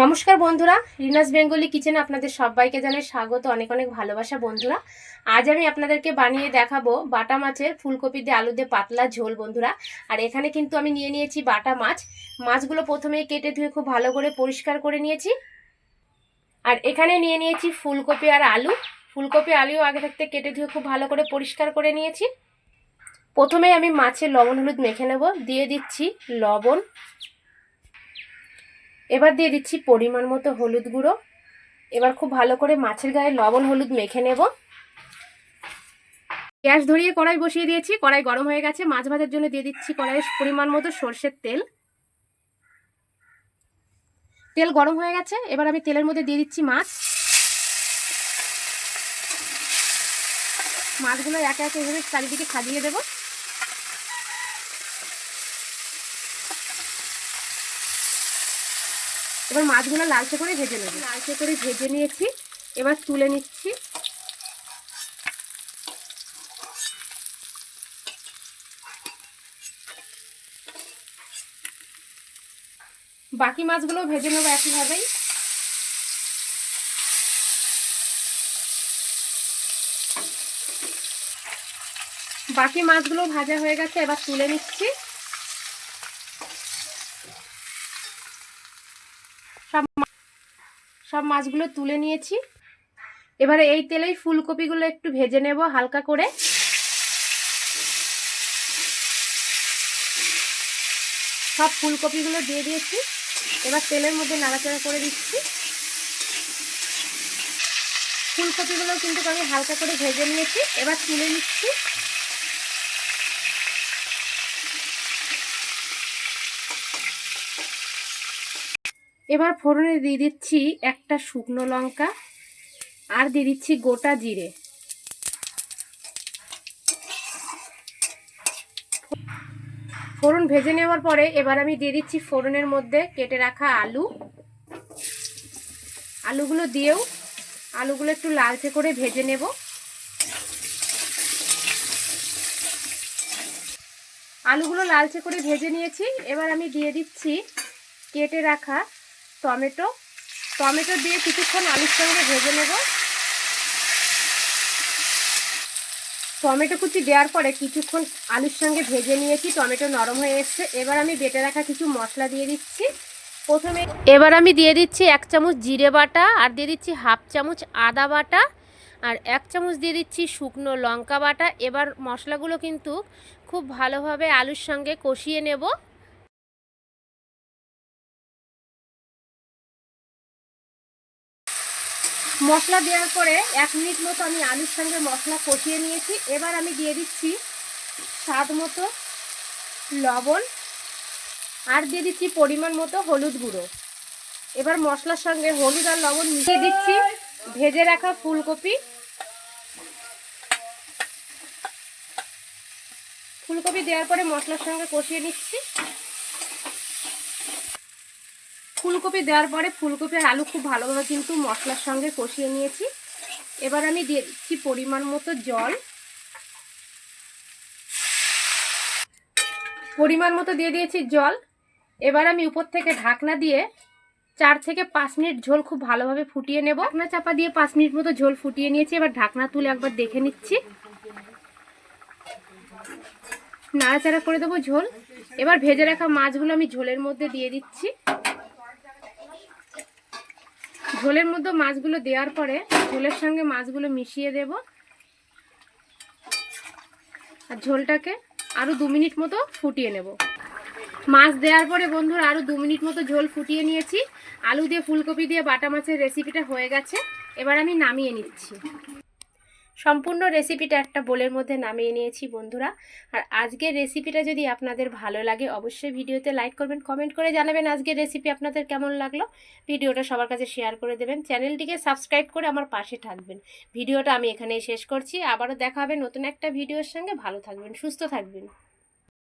নমস্কার বন্ধুরা, রিনাস বেঙ্গলি কিচেনে আপনাদের সবাইকে জানাই স্বাগত, অনেক অনেক ভালোবাসা। বন্ধুরা, আজ আমি আপনাদেরকে বানিয়ে দেখাবো বাটা মাছের ফুলকপি দিয়ে আলু দিয়ে পাতলা ঝোল। বন্ধুরা, আর এখানে কিন্তু আমি নিয়ে নিয়েছি বাটা মাছ। মাছগুলো প্রথমে কেটে ধুয়ে খুব ভালো করে পরিষ্কার করে নিয়েছি। আর এখানে নিয়ে নিয়েছি ফুলকপি আর আলু। ফুলকপি আলুও আগে থাকতে কেটে ধুয়ে খুব ভালো করে পরিষ্কার করে নিয়েছি। প্রথমে আমি মাছের লবণ হলুদ মেখে নেব। দিয়ে দিচ্ছি লবণ, এবার দিয়ে দিচ্ছি পরিমাণ মতো হলুদ গুঁড়ো। এবার খুব ভালো করে মাছের গায়ে লবণ হলুদ মেখে নেব। গ্যাস ধরিয়ে কড়াই বসিয়ে দিয়েছি, কড়াই গরম হয়ে গেছে। মাছ ভাজার জন্য দিয়ে দিচ্ছি কড়াইয়ে পরিমাণ মতো সরষের তেল। তেল গরম হয়ে গেছে, এবার আমি তেলের মধ্যে দিয়ে দিচ্ছি মাছগুলো একে একে এভাবে চারিদিকে সাজিয়ে দেব। এবার মাছগুলো লালচে করে ভেজে নেব। লালচে করে ভেজে নিয়েছি, এবার তুলে নিচ্ছি। বাকি মাছগুলো ভেজে নেবো একইভাবেই। বাকি মাছগুলো ভাজা হয়ে গেছে, এবার তুলে নিচ্ছি। সব মাছগুলো তুলে নিয়েছি। এবারে এই তেলেই ফুলকপিগুলো একটু ভেজে নেব হালকা করে। সব ফুলকপিগুলো দিয়ে দিয়েছি, এবার তেলের মধ্যে নাড়াচাড়া করে দিচ্ছি। ফুলকপিগুলো কিন্তু আমি হালকা করে ভেজে নিয়েছি, এবার তুলে নিচ্ছি। এবার ফোড়নে দিয়ে দিচ্ছি একটা শুকনো লঙ্কা, আর দিয়ে দিচ্ছি গোটা জিরে। ফোড়ন ভেজে নেওয়ার পরে এবার আমি দিয়ে দিচ্ছি ফোড়নের মধ্যে কেটে রাখা আলুগুলো দিয়েও আলুগুলো একটু লালচে করে ভেজে নেব। আলুগুলো লালচে করে ভেজে নিয়েছি, এবার আমি দিয়ে দিচ্ছি কেটে রাখা টমেটো দিয়ে কিছুক্ষণ আলুর সঙ্গে ভেজে নেব। টমেটো কুচি দেওয়ার পরে কিছুক্ষণ আলুর সঙ্গে ভেজে নিয়েছি, টমেটো নরম হয়ে এসছে। এবার আমি বেটে রাখা কিছু মশলা দিয়ে দিচ্ছি। এবার আমি দিয়ে দিচ্ছি 1 চামচ জিরে বাটা, আর দিয়ে দিচ্ছি 1/2 চামচ আদা বাটা, আর 1 চামচ দিয়ে দিচ্ছি শুকনো লঙ্কা বাটা। এবার মশলাগুলো কিন্তু খুব ভালোভাবে আলুর সঙ্গে কষিয়ে নেব। মশলা দেওয়ার পরে 1 মিনিট মতো আমি আলুর সঙ্গে মশলা কষিয়ে নিয়েছি। এবার আমি দিয়ে দিচ্ছি স্বাদ মতো লবণ, আর দিয়ে দিচ্ছি পরিমাণ মতো হলুদ গুঁড়ো। এবার মশলার সঙ্গে হলুদ আর লবণ মিশিয়ে দিচ্ছি ভেজে রাখা ফুলকপি দেওয়ার পরে মশলার সঙ্গে কষিয়ে নিচ্ছি। ফুলকপি দেওয়ার পরে ফুলকপি আর আলু খুব ভালোভাবে কিন্তু মশলার সঙ্গে কষিয়ে নিয়েছি। এবার আমি দিয়ে দিচ্ছি পরিমাণ মতো জল। দিয়ে দিয়েছি জল। এবার আমি উপর থেকে ঢাকনা দিয়ে 4 থেকে 5 মিনিট ঝোল খুব ভালোভাবে ফুটিয়ে নেব। ঢাকনা চাপা দিয়ে 5 মিনিট মতো ঝোল ফুটিয়ে নিয়েছি। এবার ঢাকনা তুলে একবার দেখে নিচ্ছি, নাড়াচাড়া করে দেবো ঝোল। এবার ভেজে রাখা মাছগুলো আমি ঝোলের মধ্যে দিয়ে দিচ্ছি। ঝোলের মধ্যে মাছগুলো দেওয়ার পরে ঝোলের সঙ্গে মাছগুলো মিশিয়ে দেব, আর ঝোলটাকে আরও 2 মিনিট মতো ফুটিয়ে নেব। মাছ দেওয়ার পরে বন্ধুরা আরও 2 মিনিট মতো ঝোল ফুটিয়ে নিয়েছি। আলু দিয়ে ফুলকপি দিয়ে বাটা মাছের রেসিপিটা হয়ে গেছে। এবার আমি নামিয়ে নিচ্ছি। সম্পূর্ণ রেসিপিটা একটা বোলের মধ্যে নামিয়ে নিয়েছি বন্ধুরা। আর আজকের রেসিপিটা যদি আপনাদের ভালো লাগে অবশ্যই ভিডিওতে লাইক করবেন, কমেন্ট করে জানাবেন আজকের রেসিপি আপনাদের কেমন লাগলো। ভিডিওটা সবার কাছে শেয়ার করে দেবেন, চ্যানেলটিকে সাবস্ক্রাইব করে আমার পাশে থাকবেন। ভিডিওটা আমি এখানেই শেষ করছি। আবারও দেখা হবে নতুন একটা ভিডিওর সঙ্গে। ভালো থাকবেন, সুস্থ থাকবেন।